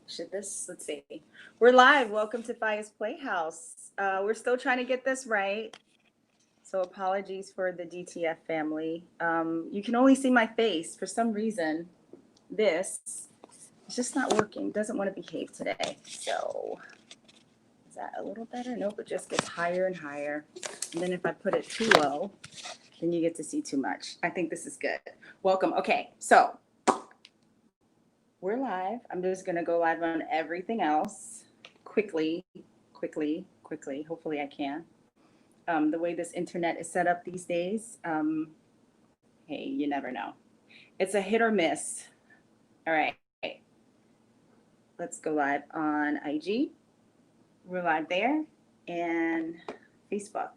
Let's see. We're live. Welcome to Phya's Playhouse. We're still trying to get this right. So apologies for the DTF family. You can only see my face. For some reason, this is just not working. Doesn't want to behave today. So is that a little better? Nope, it just gets higher and higher. And then if I put it too low, then you get to see too much. I think this is good. Welcome. Okay, so we're live. I'm just going to go live on everything else quickly. Hopefully, I can. The way this internet is set up these days, hey, you never know. It's a hit or miss. All right. Let's go live on IG. We're live there and Facebook.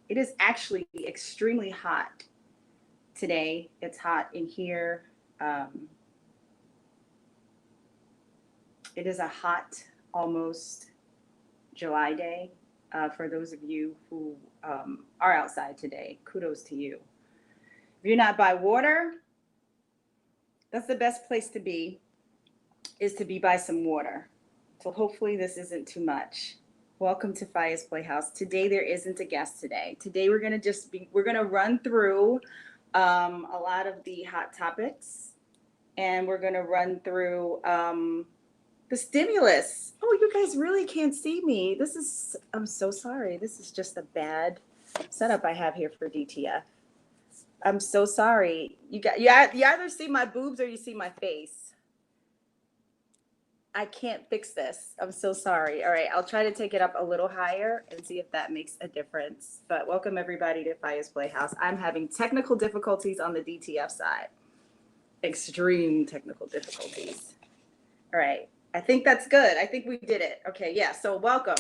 It is actually extremely hot today. It's hot in here. It is a hot, almost July day. For those of you who are outside today, kudos to you. If you're not by water, that's the best place to be, is to be by some water. So hopefully this isn't too much. Welcome to Phya's Playhouse. Today there isn't a guest today. Today we're gonna run through a lot of the hot topics, and we're gonna run through the stimulus. Oh, you guys really can't see me. I'm so sorry. This is just a bad setup I have here for DTF. I'm so sorry. You either see my boobs or you see my face. I can't fix this. I'm so sorry. All right, I'll try to take it up a little higher and see if that makes a difference. But welcome everybody to Phya's Playhouse. I'm having technical difficulties on the DTF side. Extreme technical difficulties. All right. I think that's good. I think we did it. Okay, yeah, so welcome.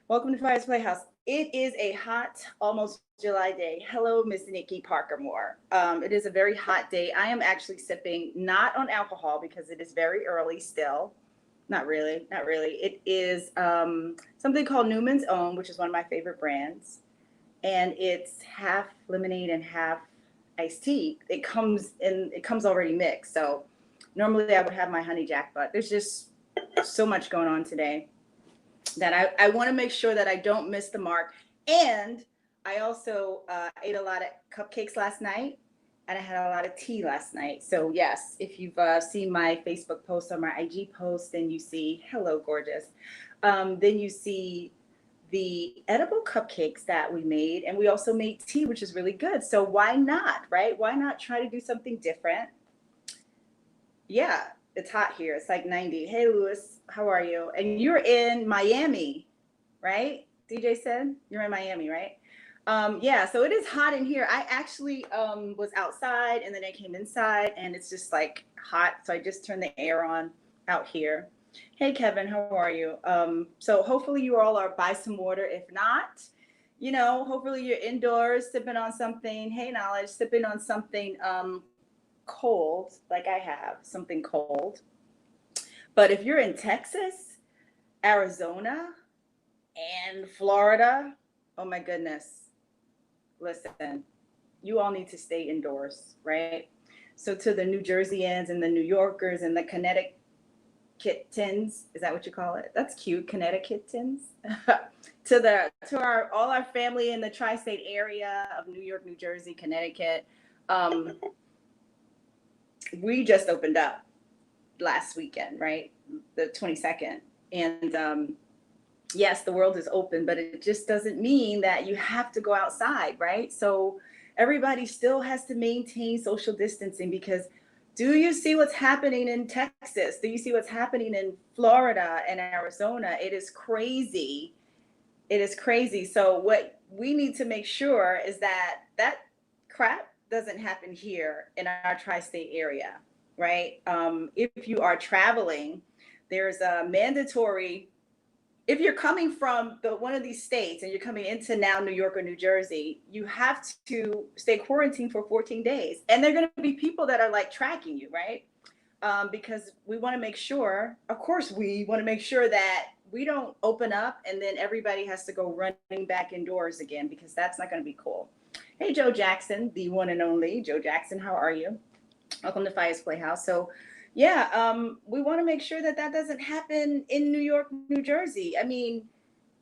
Welcome to Phya's Playhouse. It is a hot, almost July day. Hello, Miss Nikki Parker Moore. It is a very hot day. I am actually sipping not on alcohol because it is very early still. Not really. It is something called Newman's Own, which is one of my favorite brands. And it's half lemonade and half iced tea. It comes already mixed. So normally I would have my honey jack, but there's just so much going on today that I want to make sure that I don't miss the mark. And I also ate a lot of cupcakes last night, and I had a lot of tea last night. So yes, if you've seen my Facebook post or my IG post, then you see, hello, gorgeous. Then you see the edible cupcakes that we made, and we also made tea, which is really good. So why not, right? Why not try to do something different? Yeah, it's hot here. It's like 90. Hey, Lewis, how are you? And you're in Miami, right? DJ said you're in Miami, right? Yeah, so it is hot in here. I actually was outside and then I came inside and it's just like hot. So I just turned the air on out here. Hey, Kevin, how are you? So hopefully you all are by some water. If not, hopefully you're indoors sipping on something. Hey, Knowledge, sipping on something cold, like I have something cold. But if you're in Texas, Arizona, and Florida, oh my goodness, listen, you all need to stay indoors, right? So to the New Jerseyans and the New Yorkers and the Connecticutans, is that what you call it? That's cute, Connecticutans. to all our family in the tri-state area of New York, New Jersey, Connecticut. We just opened up last weekend, right? The 22nd. And yes, the world is open, but it just doesn't mean that you have to go outside, right? So everybody still has to maintain social distancing, because do you see what's happening in Texas? Do you see what's happening in Florida and Arizona? It is crazy. It is crazy. So what we need to make sure is that crap doesn't happen here in our tri-state area, right? If you are traveling, there's a mandatory, if you're coming from one of these states and you're coming into now New York or New Jersey, you have to stay quarantined for 14 days. And there are going to be people that are like tracking you, right? Because we want to make sure, of course, we want to make sure that we don't open up and then everybody has to go running back indoors again, because that's not going to be cool. Hey, Joe Jackson, the one and only Joe Jackson, how are you? Welcome to Phya's Playhouse. So Yeah, we want to make sure that that doesn't happen in New York, New Jersey. I mean,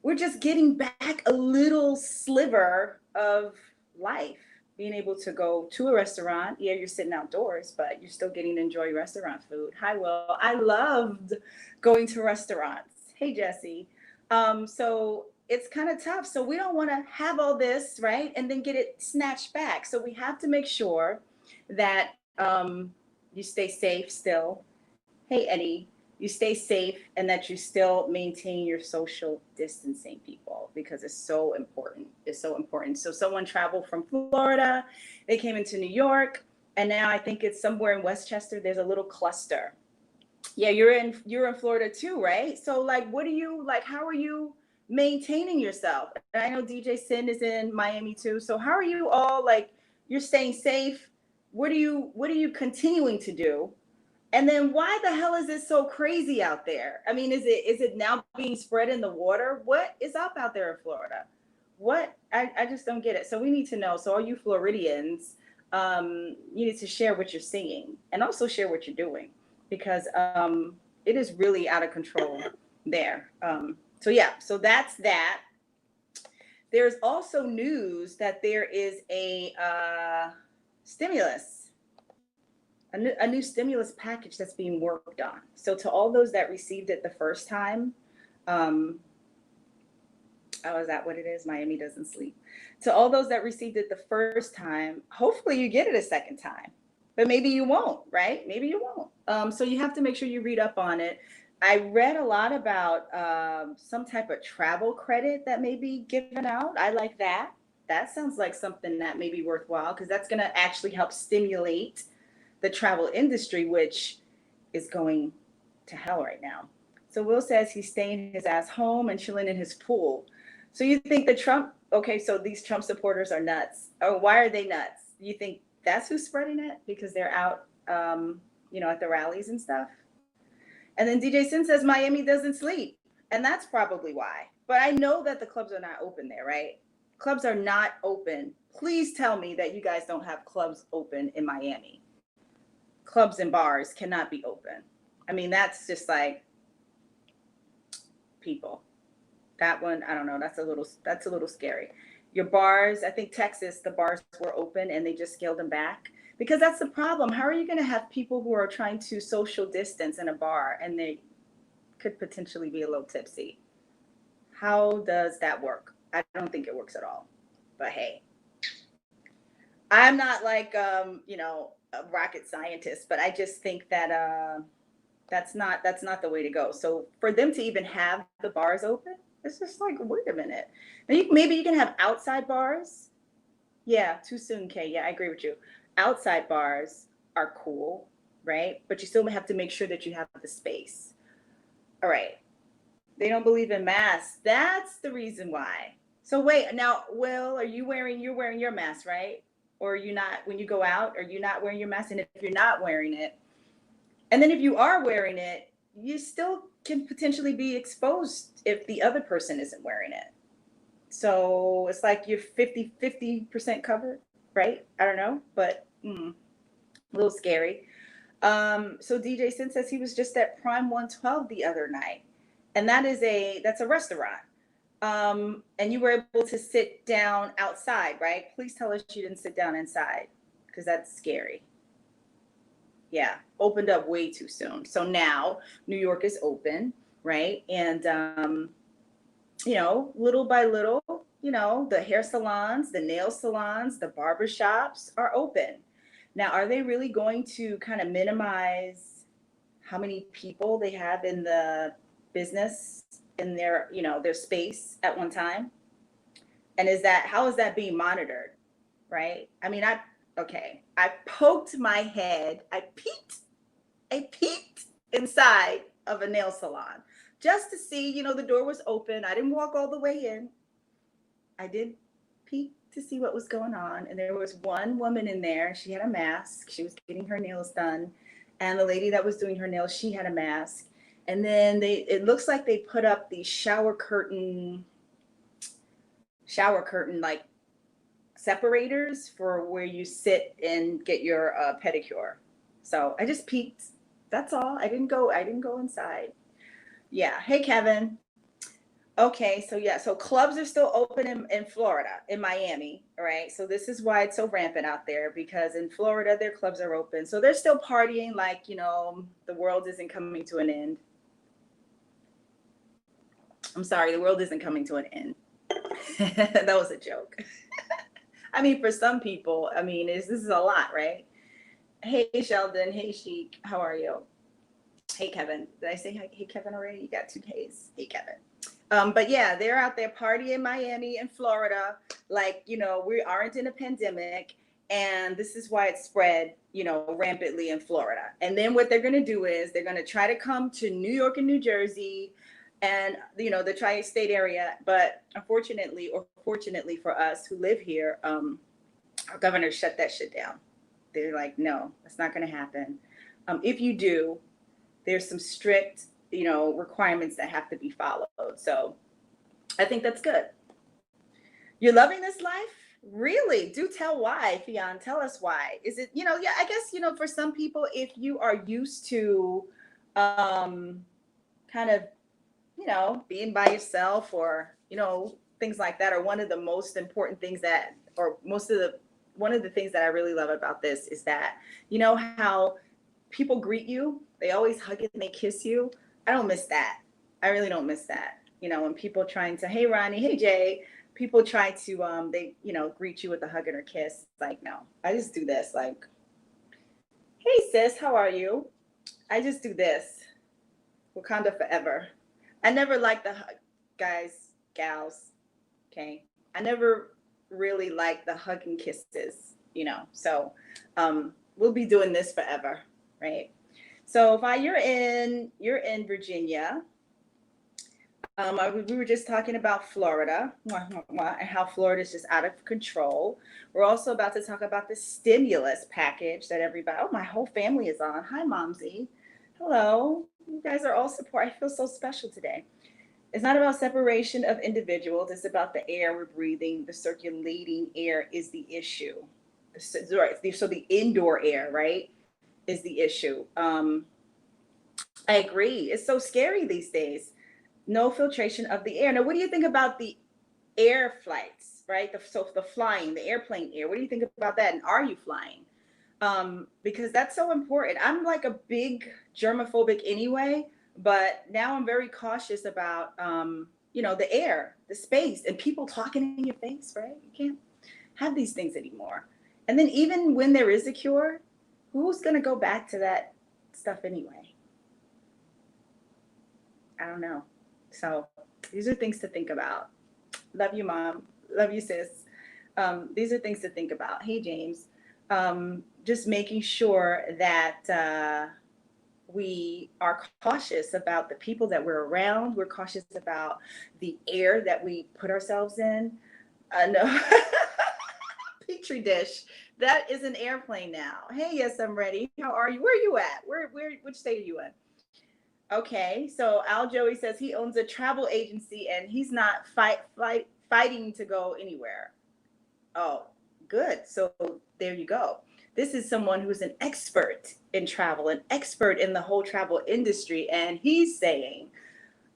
we're just getting back a little sliver of life. Being able to go to a restaurant. Yeah, you're sitting outdoors, but you're still getting to enjoy restaurant food. Hi, Will. I loved going to restaurants. Hey, Jesse. So it's kind of tough. So we don't want to have all this, right? And then get it snatched back. So we have to make sure that you stay safe still. Hey, Eddie, you stay safe and that you still maintain your social distancing, people, because it's so important. It's so important. So someone traveled from Florida, they came into New York, and now I think it's somewhere in Westchester. There's a little cluster. Yeah, you're in Florida too, right? So like, what do you like? How are you maintaining yourself? And I know DJ Sin is in Miami too. So how are you all like? You're staying safe. What are you continuing to do? And then why the hell is it so crazy out there? I mean, is it now being spread in the water? What is up out there in Florida? What I just don't get it. So we need to know. So all you Floridians, you need to share what you're seeing and also share what you're doing because it is really out of control there. So yeah, so that's that. There's also news that there is a stimulus a new stimulus package that's being worked on. So to all those that received it the first time, um, oh, is that what it is? Miami doesn't sleep. To all those that received it the first time, hopefully you get it a second time, but maybe you won't, right? Maybe you won't. So you have to make sure you read up on it. I read a lot about some type of travel credit that may be given out. I like that. That sounds like something that may be worthwhile because that's going to actually help stimulate the travel industry, which is going to hell right now. So Will says he's staying his ass home and chilling in his pool. So you think the Trump, okay, so these Trump supporters are nuts. Oh, why are they nuts? You think that's who's spreading it? Because they're out, at the rallies and stuff? And then DJ Sin says Miami doesn't sleep. And that's probably why. But I know that the clubs are not open there, right? Clubs are not open. Please tell me that you guys don't have clubs open in Miami. Clubs and bars cannot be open. I mean, that's just like people. That one, I don't know. That's a little scary. Your bars, I think Texas, the bars were open and they just scaled them back because that's the problem. How are you going to have people who are trying to social distance in a bar and they could potentially be a little tipsy? How does that work? I don't think it works at all. But hey, I'm not like a rocket scientist, but I just think that that's not the way to go. So for them to even have the bars open, it's just like, wait a minute. Maybe you can have outside bars. Yeah, too soon, Kay. Yeah, I agree with you. Outside bars are cool, right? But you still have to make sure that you have the space. All right. They don't believe in masks. That's the reason why. So wait, now, Will, you're wearing your mask, right? Or are you not when you go out? Are you not wearing your mask? And if you're not wearing it, and then if you are wearing it, you still can potentially be exposed if the other person isn't wearing it. So it's like you're 50% covered, right? I don't know, but a little scary. So DJ Sin says he was just at Prime 112 the other night, and that's a restaurant. And you were able to sit down outside, right? Please tell us you didn't sit down inside because that's scary. Yeah, opened up way too soon. So now New York is open, right? And little by little, the hair salons, the nail salons, the barber shops are open. Now, are they really going to kind of minimize how many people they have in the business in their space at one time? And how is that being monitored? Right? I mean, I poked my head, I peeked inside of a nail salon just to see, the door was open. I didn't walk all the way in. I did peek to see what was going on. And there was one woman in there. She had a mask. She was getting her nails done. And the lady that was doing her nails, she had a mask. And then it looks like they put up the shower curtain like separators for where you sit and get your pedicure. So I just peeked. That's all. I didn't go inside. Yeah. Hey, Kevin. Okay, so yeah, so clubs are still open in Florida, in Miami, all right? So this is why it's so rampant out there because in Florida, their clubs are open. So they're still partying like, the world isn't coming to an end. I'm sorry, the world isn't coming to an end. That was a joke. I mean, for some people, I mean, this is a lot, right? Hey, Sheldon. Hey, Sheik. How are you? Hey, Kevin. Did I say hey, Kevin already? You got two Ks. Hey, Kevin. But yeah, they're out there partying in Miami and Florida. Like, we aren't in a pandemic. And this is why it's spread, rampantly in Florida. And then what they're going to do is they're going to try to come to New York and New Jersey and, the tri-state area. But unfortunately, or fortunately for us who live here, our governor shut that shit down. They're like, no, that's not going to happen. If you do, there's some strict, requirements that have to be followed. So I think that's good. You're loving this life? Really? Do tell why, Phya. Tell us why. Is it, yeah, I guess, for some people, if you are used to kind of, being by yourself or, things like that are one of the most important things that, or one of the things that I really love about this is that, how people greet you, they always hug and they kiss you. I don't miss that. I really don't miss that. When people trying to, hey, Ronnie, hey, Jay, people try to, they, greet you with a hug and a kiss. Like, no, I just do this. Like, hey, sis, how are you? I just do this. Wakanda forever. I never liked the hug, guys, gals. Okay. I never really liked the hug and kisses, so we'll be doing this forever. Right. So you're in Virginia. We were just talking about Florida and how Florida is just out of control. We're also about to talk about the stimulus package that my whole family is on. Hi, Momsy. Hello. You guys are all support. I feel so special today. It's not about separation of individuals. It's about the air we're breathing. The circulating air is the issue. So the indoor air, right, is the issue. I agree. It's so scary these days. No filtration of the air. Now, what do you think about the air flights, right? The flying, the airplane air. What do you think about that? And are you flying? Because that's so important. I'm like a big germophobic anyway, but now I'm very cautious about, the air, the space, and people talking in your face, right? You can't have these things anymore. And then even when there is a cure, who's going to go back to that stuff anyway? I don't know. So these are things to think about. Love you, Mom. Love you, sis. These are things to think about. Hey, James. Just making sure that we are cautious about the people that we're around. We're cautious about the air that we put ourselves in. No. Petri dish. That is an airplane now. Hey, yes, I'm ready. How are you? Where are you at? Which state are you in? Okay, so Al Joey says he owns a travel agency and he's not fighting to go anywhere. Oh, good. So there you go. This is someone who's an expert in travel, an expert in the whole travel industry, and he's saying,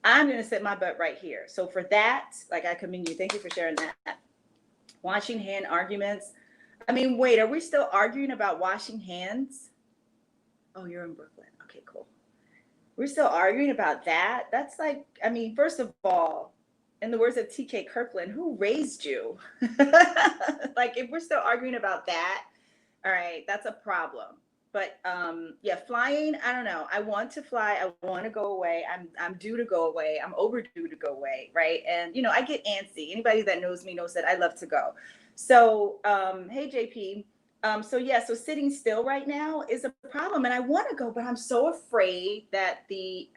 I'm going to sit my butt right here. So for that, I commend you. Thank you for sharing that. Washing hand arguments. I mean, wait, are we still arguing about washing hands? Oh, you're in Brooklyn. Okay, cool. We're still arguing about that. That's first of all, in the words of T.K. Kirkland, who raised you? If we're still arguing about that, all right, that's a problem. But yeah, flying, I don't know. I want to fly. I want to go away. I'm due to go away. I'm overdue to go away, right? And I get antsy. Anybody that knows me knows that I love to go. So hey, JP. So sitting still right now is a problem, and I want to go, but I'm so afraid that the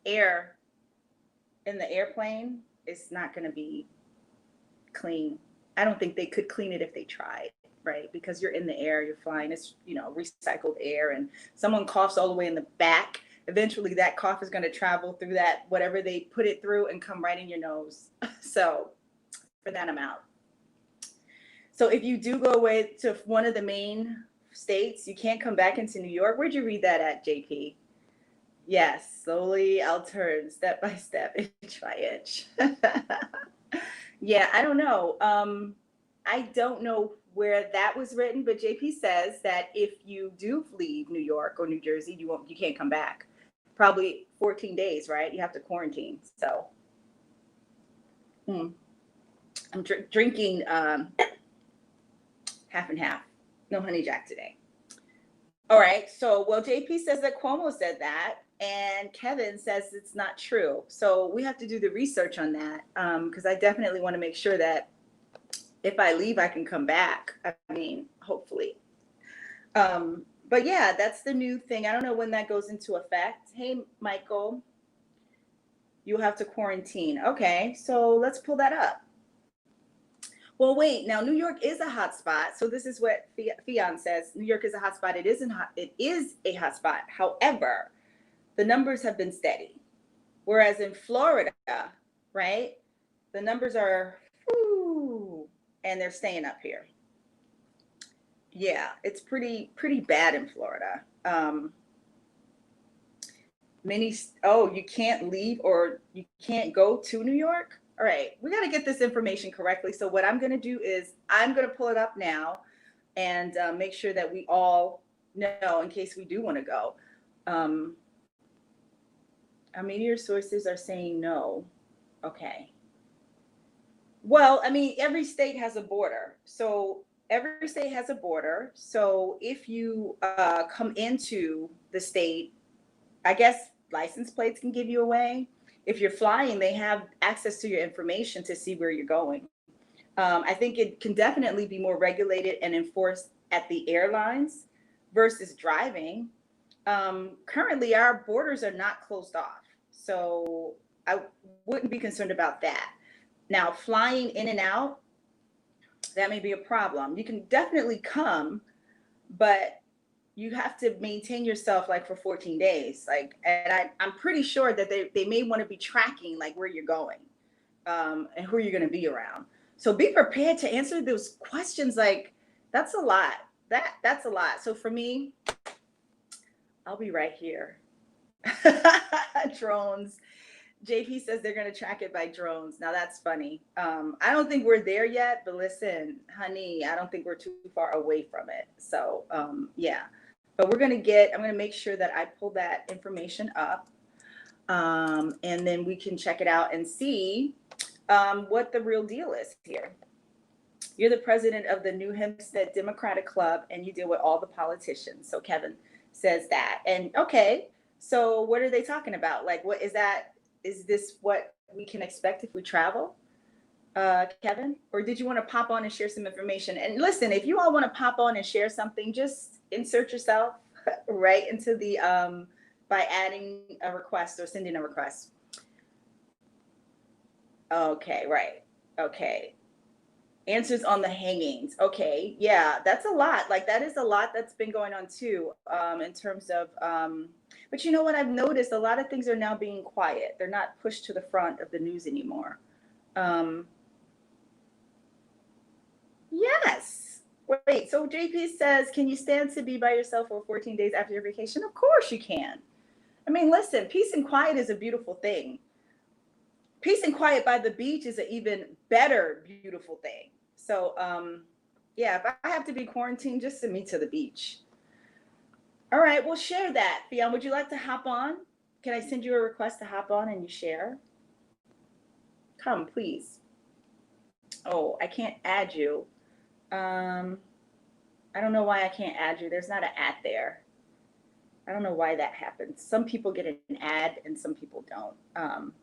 air in the airplane is not going to be clean. I don't think they could clean it if they tried, right? Because you're in the air, you're flying, it's, recycled air, and someone coughs all the way in the back. Eventually that cough is going to travel through that, whatever they put it through, and come right in your nose. So for that, I'm out. So if you do go away to one of the main states. You can't come back into New York. Where'd you read that at, JP? Yes, slowly I'll turn step by step, inch by inch. Yeah, I don't know. I don't know where that was written, but JP says that if you do leave New York or New Jersey, you can't come back. Probably 14 days, right? You have to quarantine. So I'm drinking half and half. No honey jack today. All right. So, well, JP says that Cuomo said that, and Kevin says it's not true. So we have to do the research on that, because I definitely want to make sure that if I leave, I can come back. I mean, hopefully. But yeah, that's the new thing. I don't know when that goes into effect. Hey, Michael, you'll have to quarantine. Okay, so let's pull that up. Well, wait. Now, New York is a hot spot. So this is what Phya says. New York is a hot spot. It is a hot spot. However, the numbers have been steady. Whereas in Florida, right, the numbers are, and they're staying up here. Yeah, it's pretty bad in Florida. You can't leave or you can't go to New York. All right, we got to get this information correctly. So what I'm going to do is I'm going to pull it up now and make sure that we all know in case we do want to go. Our media sources are saying no. Okay. Well, I mean, every state has a border. So every state has a border. So if you come into the state, I guess license plates can give you away. If you're flying, they have access to your information to see where you're going. I think it can definitely be more regulated and enforced at the airlines versus driving. Currently, our borders are not closed off. So I wouldn't be concerned about that. Now, flying in and out, that may be a problem. You can definitely come, but you have to maintain yourself like for 14 days. I'm pretty sure that they may want to be tracking like where you're going, and who you're going to be around. So be prepared to answer those questions. Like that's a lot. That's a lot. So for me, I'll be right here. Drones. JP says they're going to track it by drones. Now that's funny. I don't think we're there yet, but listen, honey, I don't think we're too far away from it. So yeah, but I'm going to make sure that I pull that information up, and then we can check it out and see what the real deal is here. You're the president of the New Hempstead Democratic Club, and you deal with all the politicians. So Kevin says that. And okay, so what are they talking about? Like, what is that? Is this what we can expect if we travel, Kevin? Or did you want to pop on and share some information? And listen, if you all want to pop on and share something, just insert yourself right into the by adding a request or sending a request. Okay, right. Okay. Answers on the hangings. Okay, yeah, that's a lot. Like that is a lot that's been going on too, in terms of. But you know what I've noticed? A lot of things are now being quiet. They're not pushed to the front of the news anymore. Yes. Wait. So JP says, can you stand to be by yourself for 14 days after your vacation? Of course you can. I mean, listen, peace and quiet is a beautiful thing. Peace and quiet by the beach is an even better, beautiful thing. So, yeah, if I have to be quarantined, just send me to the beach. All right, we'll share that. Phya, would you like to hop on? Can I send you a request to hop on and you share? Come, please. Oh, I can't add you. I don't know why I can't add you. There's not an ad there. I don't know why that happens. Some people get an ad and some people don't.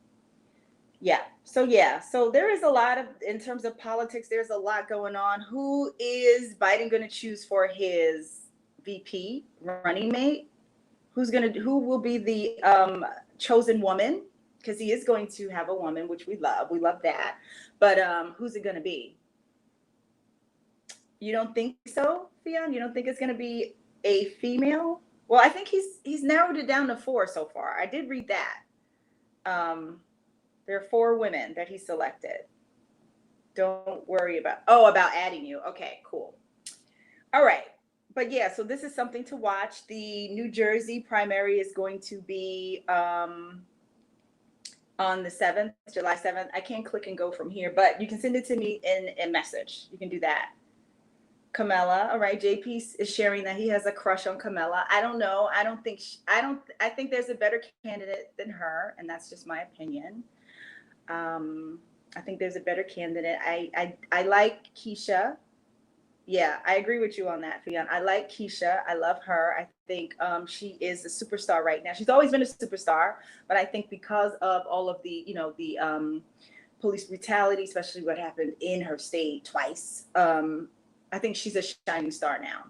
Yeah. So there is a lot of, in terms of politics, there's a lot going on. Who is Biden going to choose for his VP running mate? Who will be the chosen woman? Because he is going to have a woman, which we love. We love that. But who's it going to be? You don't think so, Phya? You don't think it's going to be a female? Well, I think he's narrowed it down to 4 so far. I did read that. There are 4 women that he selected. Don't worry about adding you. Okay, cool. All right. but yeah, so this is something to watch. The New Jersey primary is going to be on the 7th, July 7th. I can't click and go from here, but you can send it to me in a message. You can do that. Camilla, all right. JP is sharing that he has a crush on Camilla. I don't know. I think there's a better candidate than her, and that's just my opinion. I think there's a better candidate. I like Keisha. Yeah, I agree with you on that, Phya. I like Keisha. I love her. I think she is a superstar right now. She's always been a superstar, but I think because of all of the, the police brutality, especially what happened in her state twice, I think she's a shining star now.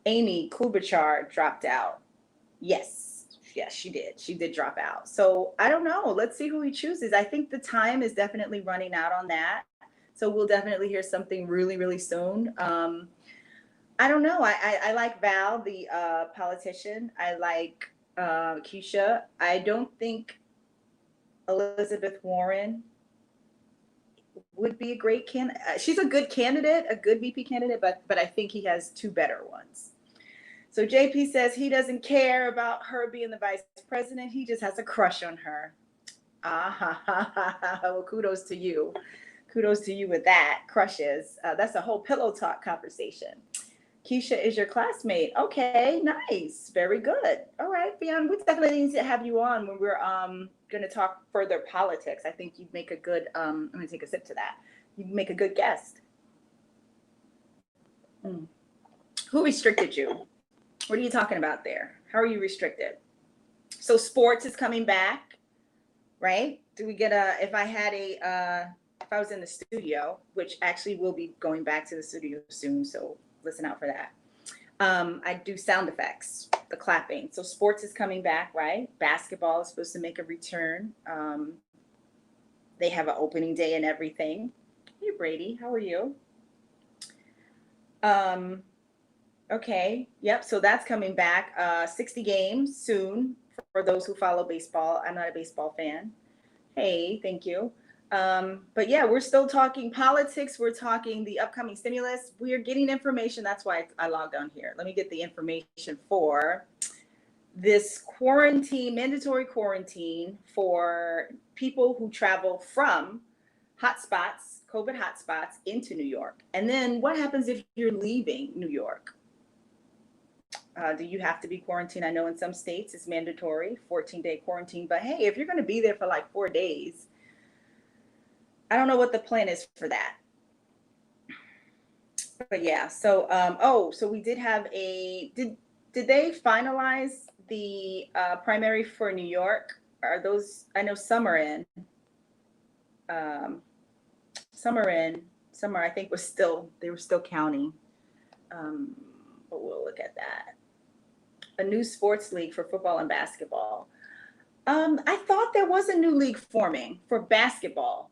Amy Klobuchar dropped out. Yes, she did. She did drop out. So I don't know. Let's see who he chooses. I think the time is definitely running out on that. So we'll definitely hear something really, really soon. I don't know. I like Val, the politician. I like Keisha. I don't think Elizabeth Warren would be a great candidate. She's a good candidate, a good VP candidate, but I think he has two better ones. So JP says he doesn't care about her being the vice president. He just has a crush on her. Well, kudos to you. Kudos to you with that. Crushes. That's a whole pillow talk conversation. Keisha is your classmate. Okay, nice. Very good. All right, Phya, we definitely need to have you on when we're going to talk further politics. I think you'd make a good, I'm going to take a sip to that. You'd make a good guest. Who restricted you? What are you talking about there? How are you restricted? So sports is coming back, right? Do we get if I was in the studio, which actually will be going back to the studio soon, so listen out for that. I do sound effects, the clapping. So sports is coming back, right? Basketball is supposed to make a return. They have an opening day and everything. Hey, Brady, how are you? Okay, yep, so that's coming back. 60 games soon for those who follow baseball. I'm not a baseball fan. Hey, thank you. But yeah, we're still talking politics. We're talking the upcoming stimulus. We are getting information. That's why I logged on here. Let me get the information for this quarantine, mandatory quarantine for people who travel from hotspots, COVID hotspots into New York. And then what happens if you're leaving New York? Do you have to be quarantined? I know in some states it's mandatory, 14-day quarantine. But hey, if you're going to be there for like 4 days, I don't know what the plan is for that. But yeah, so so we did have did they finalize the primary for New York? Are those, I know some are in. Some are in. Some are, I think, they were still counting. But we'll look at that. A new sports league for football and basketball. I thought there was a new league forming for basketball.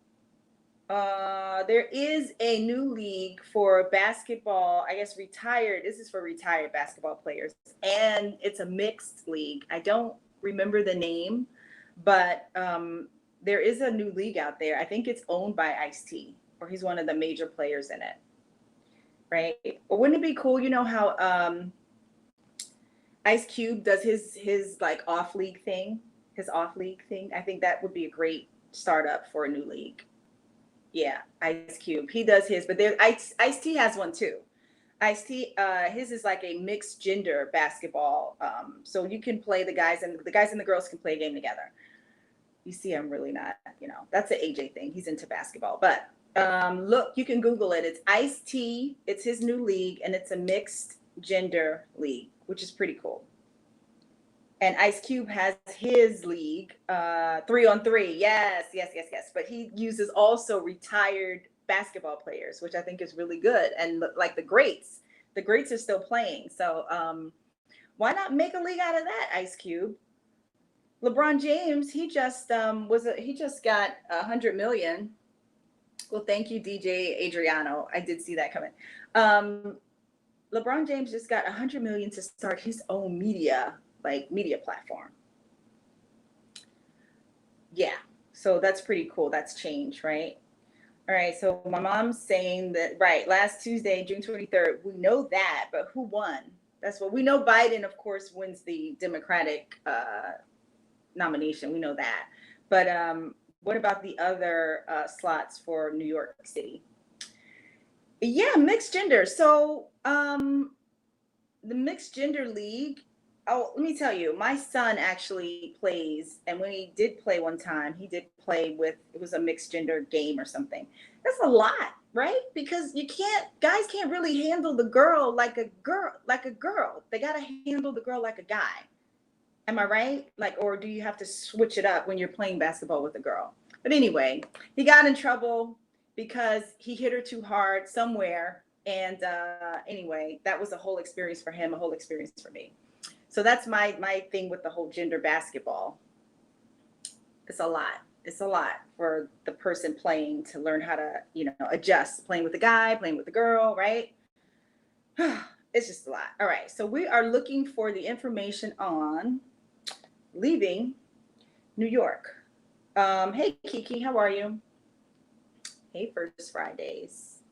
There is a new league for basketball, I guess retired. This is for retired basketball players, and it's a mixed league. I don't remember the name, but there is a new league out there. I think it's owned by Ice-T, or he's one of the major players in it, right? But wouldn't it be cool? You know how Ice Cube does his like off league thing, I think that would be a great startup for a new league. Yeah, Ice Cube. He does his, but there Ice-T has one too. Ice-T, his is like a mixed gender basketball. So you can play the guys and the girls can play a game together. You see, I'm really not, that's an AJ thing. He's into basketball. But look, you can Google it. It's Ice-T. It's his new league, and it's a mixed gender league, which is pretty cool. And Ice Cube has his league, 3-on-3. Yes. But he uses also retired basketball players, which I think is really good. And like the greats are still playing. So why not make a league out of that, Ice Cube? LeBron James, he just got 100 million. Well, thank you, DJ Adriano. I did see that coming. LeBron James just got 100 million to start his own media platform. Yeah, so that's pretty cool. That's change, right? All right, so my mom's saying that, right, last Tuesday, June 23rd, we know that, but who won? That's what we know. Biden, of course, wins the Democratic nomination. We know that. But what about the other slots for New York City? Yeah, mixed gender. So the mixed gender league. Oh, let me tell you, my son actually plays, and when he did play one time, he did play with, it was a mixed gender game or something. That's a lot, right? Because guys can't really handle the girl like a girl, They gotta handle the girl like a guy. Am I right? Like, or do you have to switch it up when you're playing basketball with a girl? But anyway, he got in trouble because he hit her too hard somewhere. And anyway, that was a whole experience for him, a whole experience for me. So that's my thing with the whole gender basketball. It's a lot. It's a lot for the person playing to learn how to, adjust, playing with the guy, playing with the girl, right? It's just a lot. All right. So we are looking for the information on leaving New York. Hey, Kiki, how are you? Hey, First Fridays.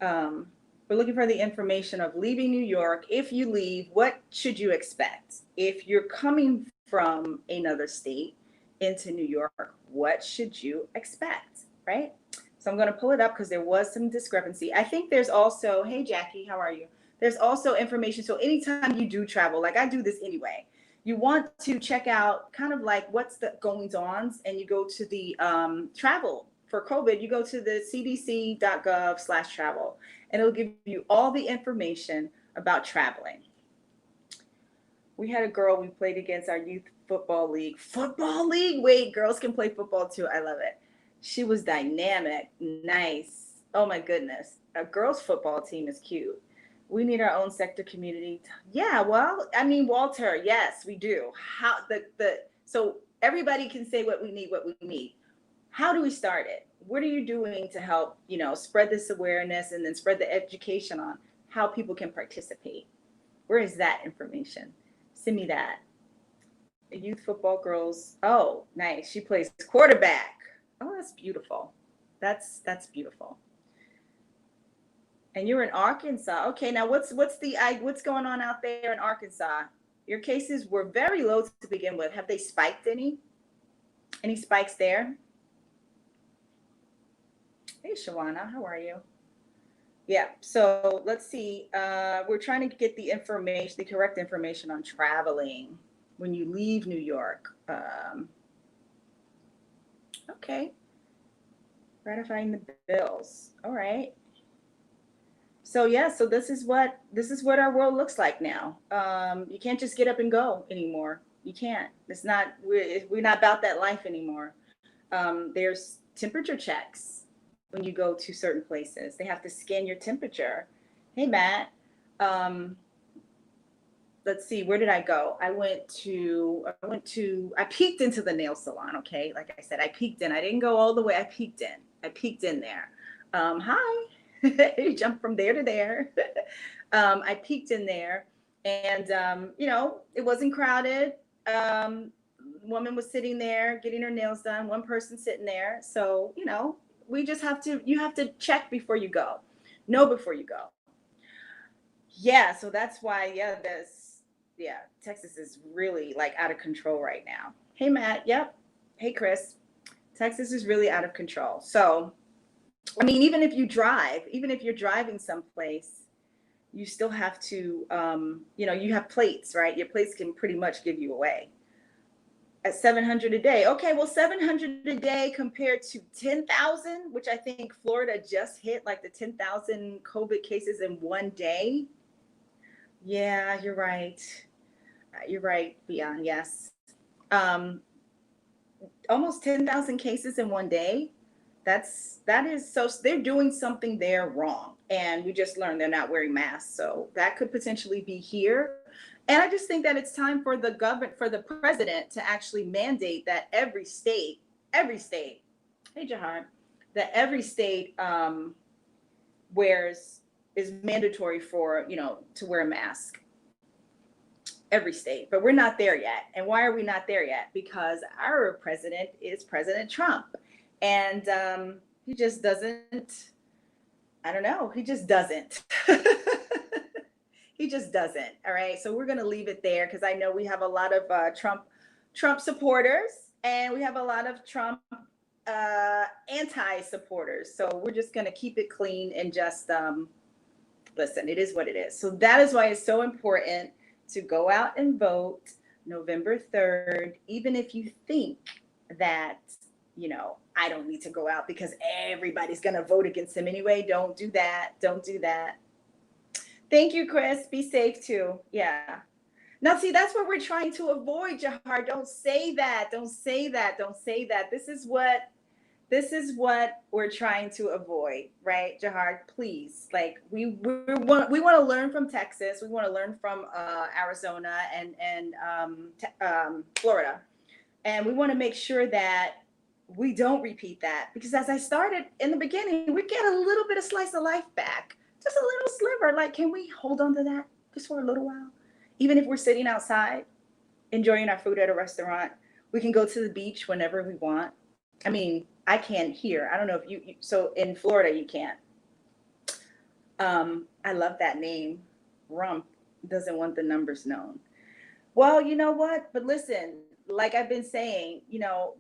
We're looking for the information of leaving New York. If you leave, what should you expect? If you're coming from another state into New York, what should you expect, right? So I'm going to pull it up because there was some discrepancy. I think there's also, hey, Jackie, how are you? There's also information. So anytime you do travel, like I do this anyway, you want to check out kind of like what's the goings ons, and you go to the travel for COVID, you go to the cdc.gov/travel, and it'll give you all the information about traveling. We had a girl we played against our youth football league. Football league? Wait, girls can play football too. I love it. She was dynamic, nice. Oh my goodness. A girls football team is cute. We need our own sector community. Yeah, well, I mean, Walter, yes, we do. So everybody can say what we need. How do we start it? What are you doing to help, spread this awareness and then spread the education on how people can participate? Where is that information? Send me that. Youth football girls. Oh, nice. She plays quarterback. Oh, that's beautiful. That's beautiful. And you're in Arkansas. Okay, now what's going on out there in Arkansas? Your cases were very low to begin with. Have they spiked any? Any spikes there? Hey, Shawana, how are you? Yeah, so let's see. We're trying to get the correct information on traveling when you leave New York. Okay. Ratifying the bills. All right. So yeah, so this is what our world looks like now. You can't just get up and go anymore. You can't. We're not about that life anymore. There's temperature checks when you go to certain places. They have to scan your temperature. Hey, Matt. Let's see, where did I go? I peeked into the nail salon. Okay. Like I said, I peeked in. I didn't go all the way. I peeked in there. Hi. You jump from there to there. I peeked in there, and it wasn't crowded. Woman was sitting there getting her nails done. One person sitting there. So you have to check before you go. Know before you go. Yeah. So that's why. Texas is really like out of control right now. Hey, Matt. Yep. Hey, Chris. Texas is really out of control. So I mean, even if you're driving someplace, you still have to, you have plates, right? Your plates can pretty much give you away. At 700 a day. Okay, well, 700 a day compared to 10,000, which I think Florida just hit, like the 10,000 COVID cases in one day. Yeah, you're right. You're right, Phya. Yes. Almost 10,000 cases in one day. That is so they're doing something there wrong, and we just learned they're not wearing masks, so that could potentially be here. And I just think that it's time for the president to actually mandate that every state, hey Jahar, that every state is mandatory for to wear a mask. Every state, but we're not there yet. And why are we not there yet? Because our president is President Trump. And He just doesn't, I don't know. He just doesn't. He just doesn't. All right. So we're going to leave it there because I know we have a lot of Trump supporters and we have a lot of Trump anti-supporters. So we're just going to keep it clean and just listen, it is what it is. So that is why it's so important to go out and vote November 3rd, even if you think that, I don't need to go out because everybody's going to vote against him anyway. Don't do that. Don't do that. Thank you, Chris. Be safe too. Yeah. Now, see, that's what we're trying to avoid, Jahar. Don't say that. Don't say that. Don't say that. This is what we're trying to avoid, right, Jahar? Please, like we want to learn from Texas. We want to learn from Arizona and Florida, and we want to make sure that we don't repeat that, because as I started in the beginning, we get a little bit of slice of life back, just a little sliver. Like, can we hold on to that just for a little while? Even if we're sitting outside enjoying our food at a restaurant, we can go to the beach whenever we want. I mean, I can here. I don't know if so in Florida you can't. I love that name. Rump doesn't want the numbers known. Well, you know what? But listen, like I've been saying,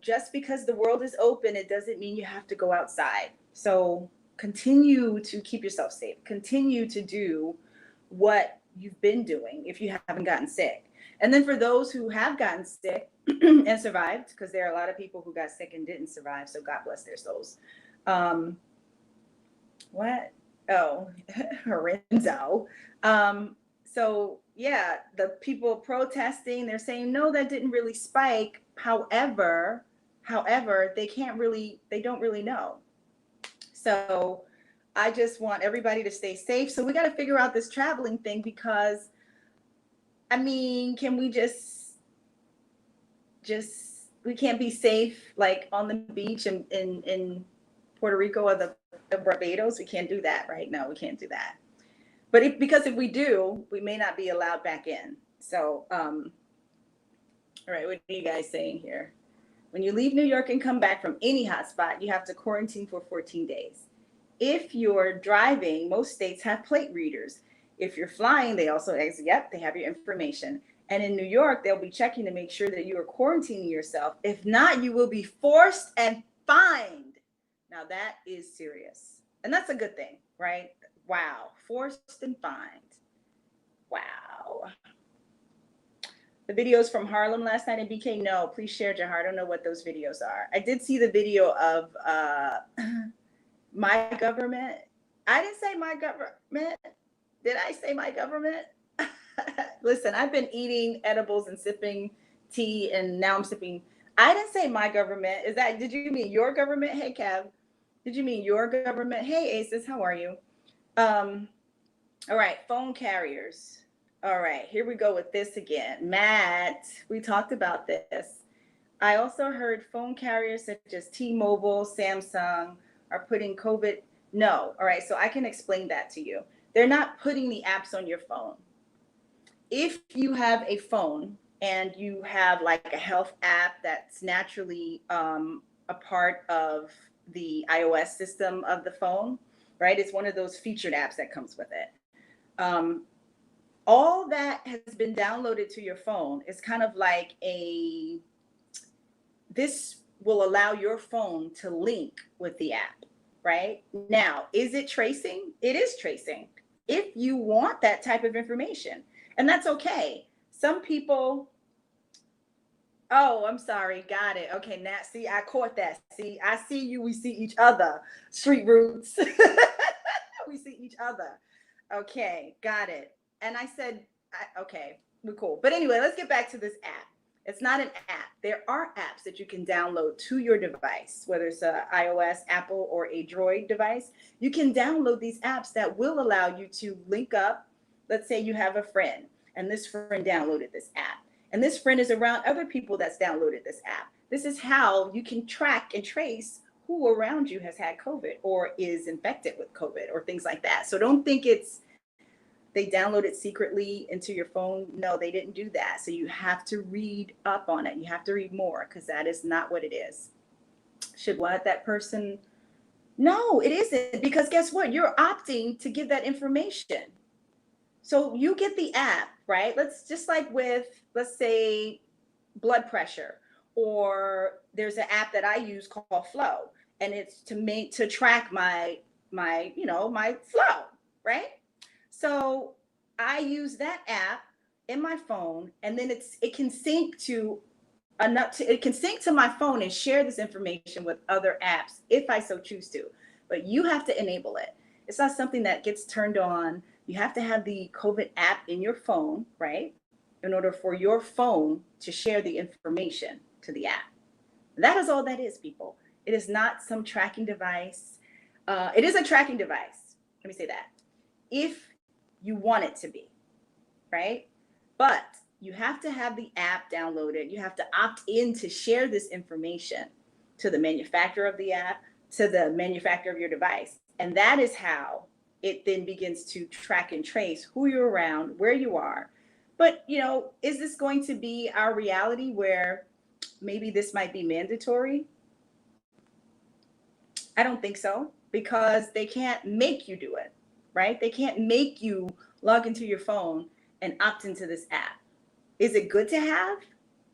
just because the world is open, it doesn't mean you have to go outside. So continue to keep yourself safe. Continue to do what you've been doing if you haven't gotten sick. And then for those who have gotten sick and survived, because there are a lot of people who got sick and didn't survive, so God bless their souls. What? Oh, Lorenzo. So yeah, the people protesting, they're saying, no, that didn't really spike. However, they don't really know. So I just want everybody to stay safe. So we got to figure out this traveling thing, because I mean, can we we can't be safe like on the beach in Puerto Rico or the Barbados? We can't do that, right? No, we can't do that. But because if we do, we may not be allowed back in. So, all right, what are you guys saying here? When you leave New York and come back from any hotspot, you have to quarantine for 14 days. If you're driving, most states have plate readers. If you're flying, they also ask, yep, they have your information. And in New York, they'll be checking to make sure that you are quarantining yourself. If not, you will be forced and fined. Now that is serious. And that's a good thing, right? Wow. Forced and fined. Wow. The videos from Harlem last night in BK, no, please share, Jahar. I don't know what those videos are. I did see the video of my government. I didn't say my government. Did I say my government? Listen, I've been eating edibles and sipping tea, and now I'm sipping. I didn't say my government. Did you mean your government? Hey, Kev. Did you mean your government? Hey, Aces, how are you? All right, phone carriers. All right, here we go with this again. Matt, we talked about this. I also heard phone carriers such as T-Mobile, Samsung are putting COVID. No, all right, so I can explain that to you. They're not putting the apps on your phone. If you have a phone and you have like a health app that's naturally a part of the iOS system of the phone, right? It's one of those featured apps that comes with it. All that has been downloaded to your phone is kind of like this will allow your phone to link with the app, right? Now, is it tracing? It is tracing if you want that type of information. And that's okay. Some people, oh, I'm sorry. Got it. Okay, Nat, see, I caught that. See, I see you. We see each other. Street roots. We see each other. Okay, got it. And I said, okay, we're cool. But anyway, let's get back to this app. It's not an app. There are apps that you can download to your device, whether it's an iOS, Apple, or a Droid device. You can download these apps that will allow you to link up. Let's say you have a friend, and this friend downloaded this app, and this friend is around other people that's downloaded this app. This is how you can track and trace who around you has had COVID or is infected with COVID or things like that. So don't think they download it secretly into your phone. No, they didn't do that. So you have to read up on it. You have to read more, because that is not what it is. Should what that person No, it isn't, because guess what? You're opting to give that information. So you get the app, right? Let's just like with, let's say, blood pressure, or there's an app that I use called Flow, and it's to track my flow, right? So I use that app in my phone, and then it can sync to it can sync to my phone and share this information with other apps if I so choose to. But you have to enable it. It's not something that gets turned on. You have to have the COVID app in your phone, right? In order for your phone to share the information to the app. That is all that is, people. It is not some tracking device. It is a tracking device. Let me say that. If you want it to be, right? But you have to have the app downloaded. You have to opt in to share this information to the manufacturer of the app, to the manufacturer of your device. And that is how it then begins to track and trace who you're around, where you are. But, is this going to be our reality where maybe this might be mandatory? I don't think so, because they can't make you do it, right? They can't make you log into your phone and opt into this app. Is it good to have?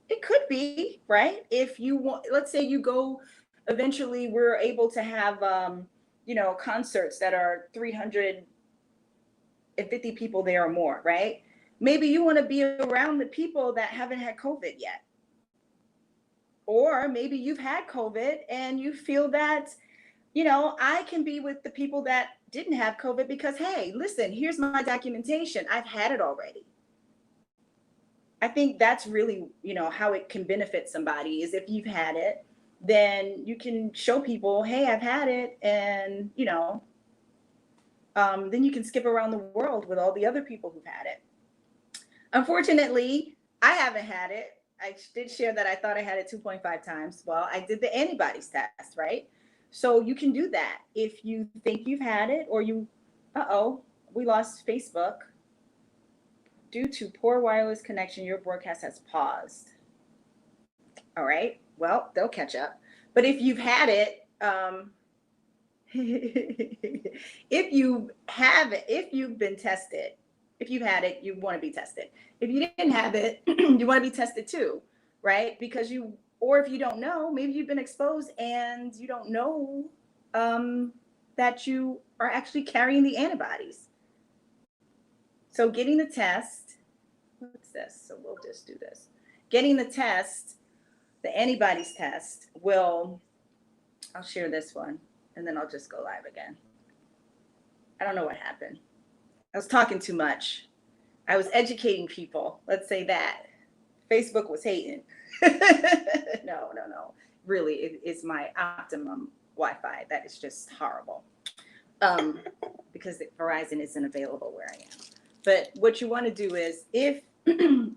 It could be, right? If you want, let's say you go, eventually we're able to have, concerts that are 350 people there or more, right? Maybe you want to be around the people that haven't had COVID yet. Or maybe you've had COVID and you feel that, I can be with the people that didn't have COVID because, hey, listen, here's my documentation. I've had it already. I think that's really, how it can benefit somebody is if you've had it, then you can show people, hey, I've had it. And, then you can skip around the world with all the other people who've had it. Unfortunately, I haven't had it. I did share that I thought I had it 2.5 times. Well, I did the antibodies test, right? So you can do that if you think you've had it, or we lost Facebook. Due to poor wireless connection, your broadcast has paused. All right. Well, they'll catch up. But if you've had it, if you've been tested, if you've had it, you want to be tested. If you didn't have it, you want to be tested too, right? Because or if you don't know, maybe you've been exposed and you don't know that you are actually carrying the antibodies. So getting the test, what's this? So we'll just do this. Getting the test, the antibodies test I'll share this one and then I'll just go live again. I don't know what happened. I was talking too much. I was educating people. Let's say that. Facebook was hating. No. Really, it's my optimum Wi-Fi. That is just horrible. Because Verizon isn't available where I am. But what you want to do is, if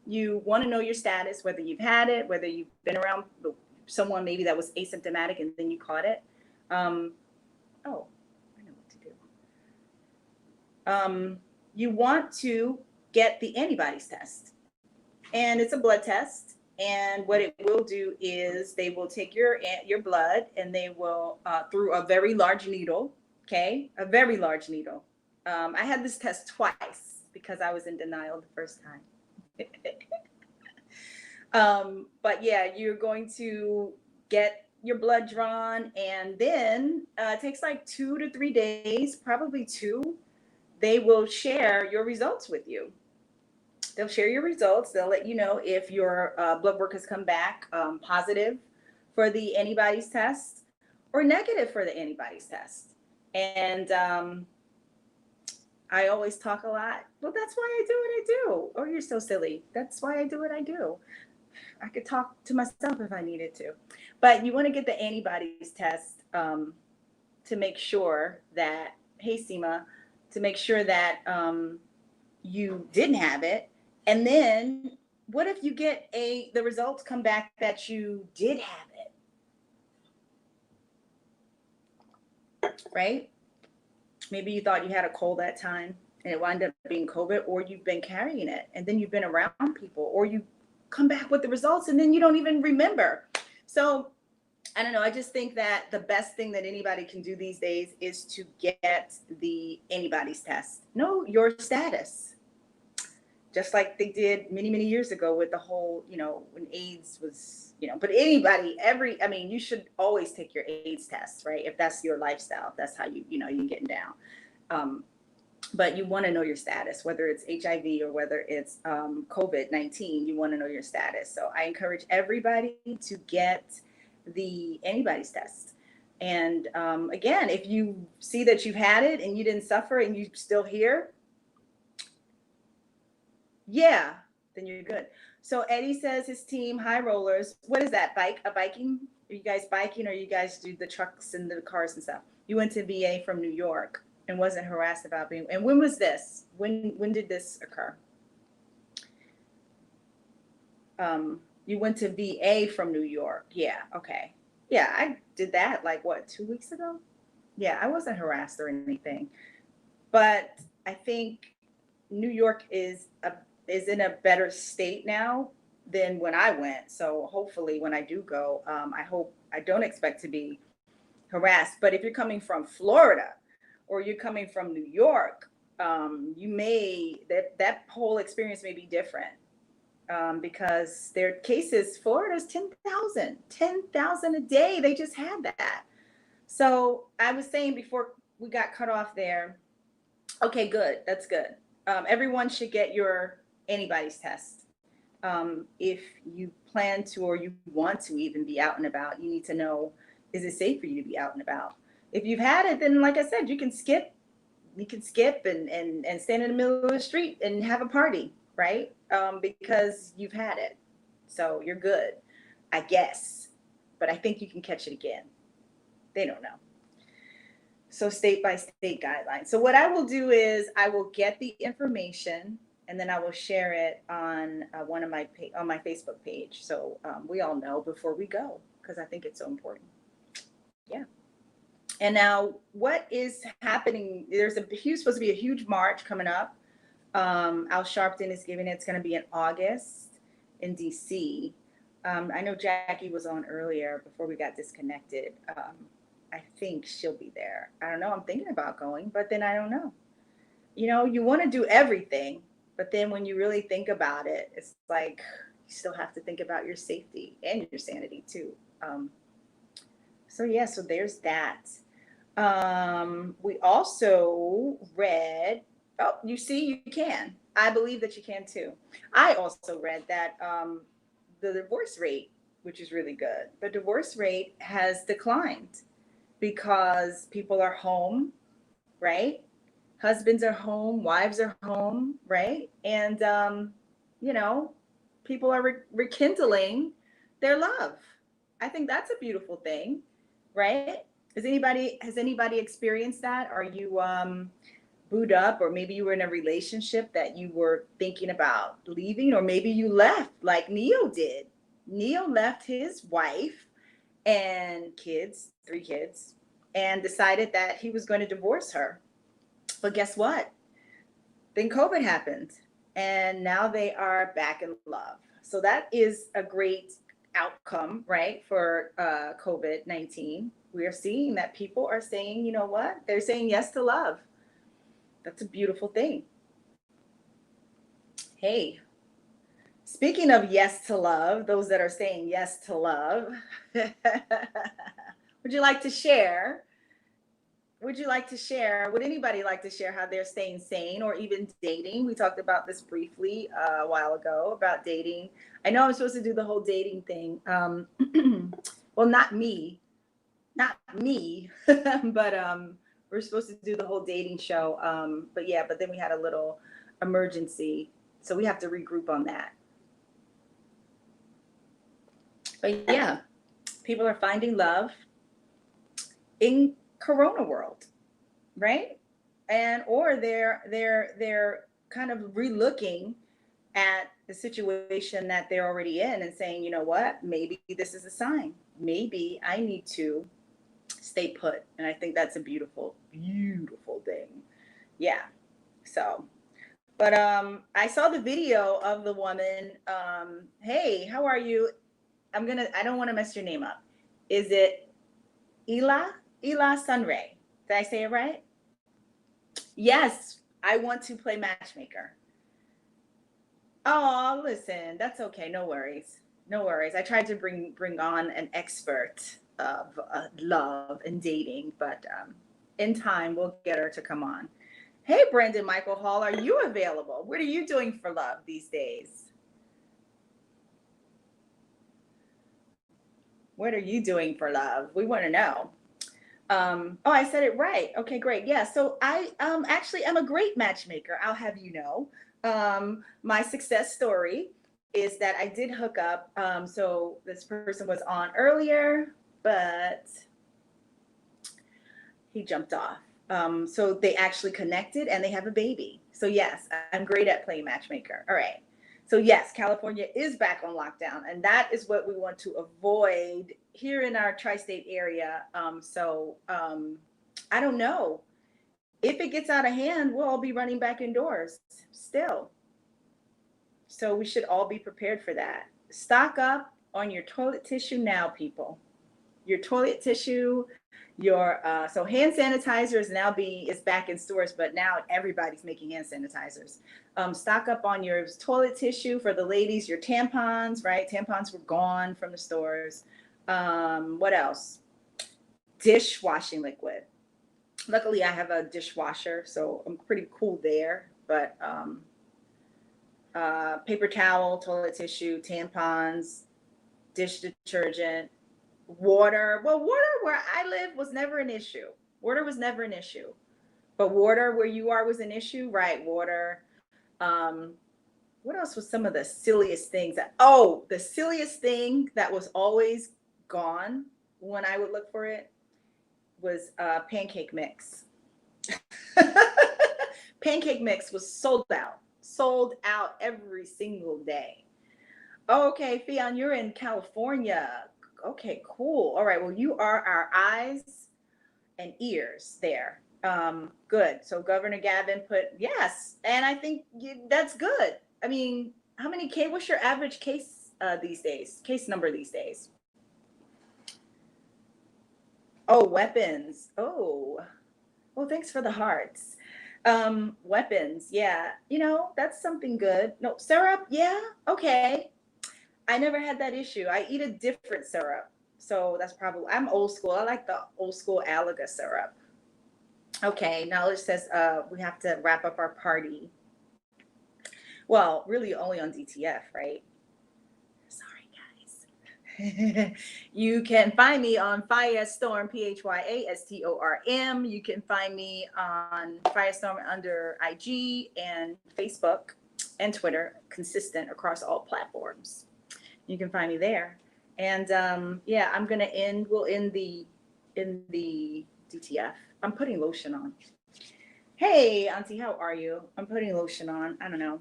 you want to know your status, whether you've had it, whether you've been around someone maybe that was asymptomatic and then you caught it. I know what to do. You want to get the antibodies test. And it's a blood test. And what it will do is they will take your blood and they will, through a very large needle, okay? A very large needle. I had this test twice because I was in denial the first time. But yeah, you're going to get your blood drawn, and then it takes like 2 to 3 days, probably 2. They will share your results with you. They'll share your results. They'll let you know if your blood work has come back positive for the antibodies test or negative for the antibodies test. And I always talk a lot. Well, that's why I do what I do. Oh, you're so silly. That's why I do what I do. I could talk to myself if I needed to. But you want to get the antibodies test to make sure that, hey, Seema, to make sure that you didn't have it. And then what if you get the results come back that you did have it, right? Maybe you thought you had a cold that time and it wound up being COVID, or you've been carrying it and then you've been around people, or you come back with the results and then you don't even remember. So I don't know. I just think that the best thing that anybody can do these days is to get the anybody's test. Know your status. Just like they did many, many years ago with the whole, when AIDS was, but anybody, I mean, you should always take your AIDS test, right? If that's your lifestyle, if that's how you're getting down. But you want to know your status, whether it's HIV or whether it's COVID-19, you want to know your status. So I encourage everybody to get the anybody's test. And again, if you see that you've had it and you didn't suffer and you're still here, yeah, then you're good. So Eddie says his team, high rollers. What is that? Biking? Are you guys biking, or you guys do the trucks and the cars and stuff? You went to VA from New York and wasn't harassed about being. And when was this? When did this occur? You went to VA from New York. Yeah. Okay. Yeah, I did that like what, 2 weeks ago? Yeah, I wasn't harassed or anything, but I think New York is in a better state now than when I went. So hopefully when I do go, I don't expect to be harassed. But if you're coming from Florida or you're coming from New York, that whole experience may be different, because their cases, Florida's 10,000 a day. They just had that. So I was saying before we got cut off there, okay, good. That's good. Everyone should get your anybody's test. If you plan to, or you want to even be out and about, you need to know, is it safe for you to be out and about? If you've had it, then like I said, you can skip and stand in the middle of the street and have a party, right? Because you've had it. So you're good, I guess. But I think you can catch it again. They don't know. So state by state guidelines. So what I will do is I will get the information and then I will share it on on my Facebook page. So we all know before we go, because I think it's so important. Yeah. And now what is happening? There's supposed to be a huge march coming up. Al Sharpton is giving it. It's going to be in August in DC. I know Jackie was on earlier before we got disconnected. I think she'll be there. I don't know. I'm thinking about going, but then I don't know. You want to do everything, but then when you really think about it, it's like you still have to think about your safety and your sanity too. So there's that. We also read, oh, you see, you can. I believe that you can too. I also read that the divorce rate, which is really good, the divorce rate has declined because people are home, right? Husbands are home, wives are home, right? And, people are rekindling their love. I think that's a beautiful thing, right? Has anybody experienced that? Are you booed up, or maybe you were in a relationship that you were thinking about leaving, or maybe you left like Neo did. Neo left his wife and kids, 3 kids, and decided that he was going to divorce her. But guess what? Then COVID happened, and now they are back in love. So that is a great outcome, right, for COVID-19. We are seeing that people are saying, you know what? They're saying yes to love. That's a beautiful thing. Hey, speaking of yes to love, those that are saying yes to love, would you like to share? Would anybody like to share how they're staying sane or even dating? We talked about this briefly a while ago about dating. I know I'm supposed to do the whole dating thing. Well, not me, but we're supposed to do the whole dating show. But then we had a little emergency, so we have to regroup on that. But yeah, people are finding love in Corona world, right? And or they're kind of relooking at the situation that they're already in and saying, you know what, maybe this is a sign. Maybe I need to stay put. And I think that's a beautiful, beautiful thing. Yeah. So, but I saw the video of the woman. Hey, how are you? I don't want to mess your name up. Is it Ela Sunray? Did I say it right? Yes, I want to play matchmaker. Oh, listen, that's okay. No worries. No worries. I tried to bring on an expert of love and dating, but in time we'll get her to come on. Hey, Brandon Michael Hall, are you available? What are you doing for love these days? What are you doing for love? We want to know. Oh, I said it right. Okay, great. Yeah. So I actually am a great matchmaker. I'll have you know. My success story is that I did hook up. So this person was on earlier, but he jumped off. So they actually connected and they have a baby. So yes, I'm great at playing matchmaker. All right. So yes, California is back on lockdown, and that is what we want to avoid here in our tri-state area. I don't know if it gets out of hand. We'll all be running back indoors still. So we should all be prepared for that. Stock up on your toilet tissue now, people. Your toilet tissue, your so hand sanitizer is back in stores, but now everybody's making hand sanitizers. Stock up on your toilet tissue for the ladies, your tampons, right? Tampons were gone from the stores. What else? Dishwashing liquid. Luckily, I have a dishwasher, so I'm pretty cool there. But paper towel, toilet tissue, tampons, dish detergent, water. Well, water where I live was never an issue. Water was never an issue. But water where you are was an issue, right? Water. Um, what else was some of the silliest things the silliest thing that was always gone when I would look for it was pancake mix. Pancake mix was sold out every single day. Okay, Phya, you're in California. Okay, cool. All right, well, you are our eyes and ears there. Good. So Governor Gavin put yes, and I think that's good. I mean, what's your average case these days? Case number these days? Oh, weapons. Oh, well, thanks for the hearts. Weapons. Yeah, that's something good. No, syrup. Yeah, okay. I never had that issue. I eat a different syrup. So that's probably, I'm old school. I like the old school Alaga syrup. Okay, now it says we have to wrap up our party. Well, really only on DTF, right? Sorry, guys. You can find me on Firestorm, Pyastorm. You can find me on Firestorm under IG and Facebook and Twitter, consistent across all platforms. You can find me there. And yeah, we'll end in the DTF. I'm putting lotion on. Hey, Auntie, how are you? I'm putting lotion on. I don't know.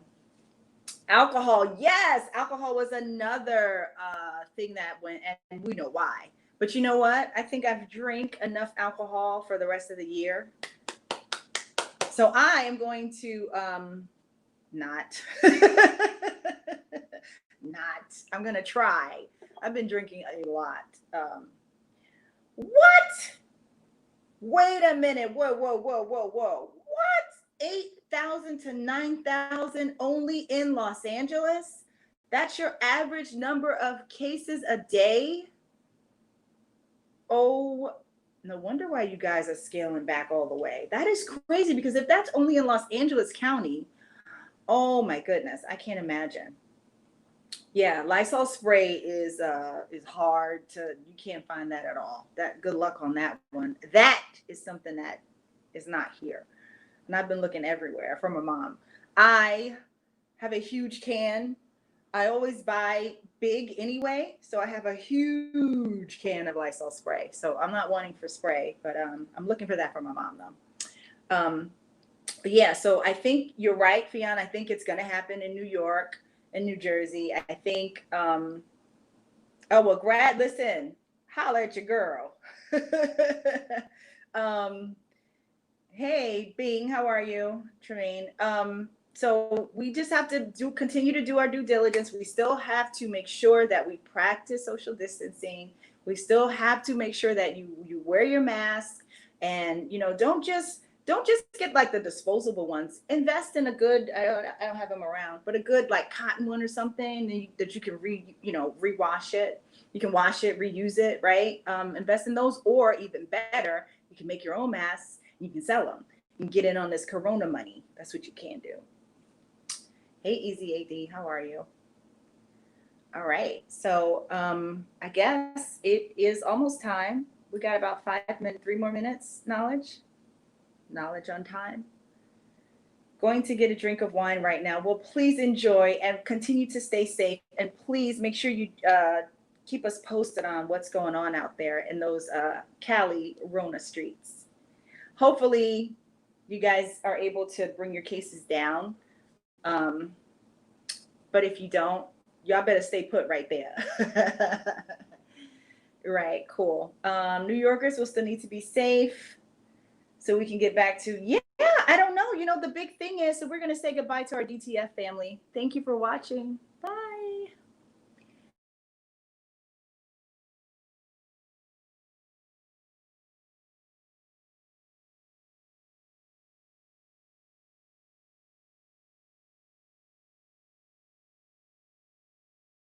Alcohol. Yes, alcohol was another thing that went, and we know why. But you know what? I think I've drank enough alcohol for the rest of the year. So I am going to not. I'm going to try. I've been drinking a lot. What? Wait a minute. Whoa. What? 8,000 to 9,000 only in Los Angeles? That's your average number of cases a day? Oh, no wonder why you guys are scaling back all the way. That is crazy, because if that's only in Los Angeles County, oh my goodness, I can't imagine. Yeah, Lysol spray is hard to, you can't find that at all. That, good luck on that one. That is something that is not here. And I've been looking everywhere for my mom. I have a huge can. I always buy big anyway, so I have a huge can of Lysol spray. So I'm not wanting for spray, but I'm looking for that for my mom though. But yeah, so I think you're right, Fionn. I think it's going to happen in New York and New Jersey. I think, oh, well, listen, holler at your girl. Hey, Bing, how are you? Tremaine. So we just have to continue to do our due diligence. We still have to make sure that we practice social distancing. We still have to make sure that you wear your mask, and don't just get like the disposable ones. Invest in a good, I don't have them around, but a good like cotton one or something that you can rewash it. You can wash it, reuse it, right? Invest in those, or even better, you can make your own masks. You can sell them. You can get in on this Corona money. That's what you can do. Hey, Easy AD, how are you? All right, so I guess it is almost time. We got about 5 minutes, 3 more minutes. Knowledge on time. Going to get a drink of wine right now. Well, please enjoy and continue to stay safe. And please make sure you keep us posted on what's going on out there in those Cali Rona streets. Hopefully, you guys are able to bring your cases down. But if you don't, y'all better stay put right there. Right, cool. New Yorkers will still need to be safe so we can get back to, yeah, I don't know. The big thing is, so we're going to say goodbye to our DTF family. Thank you for watching.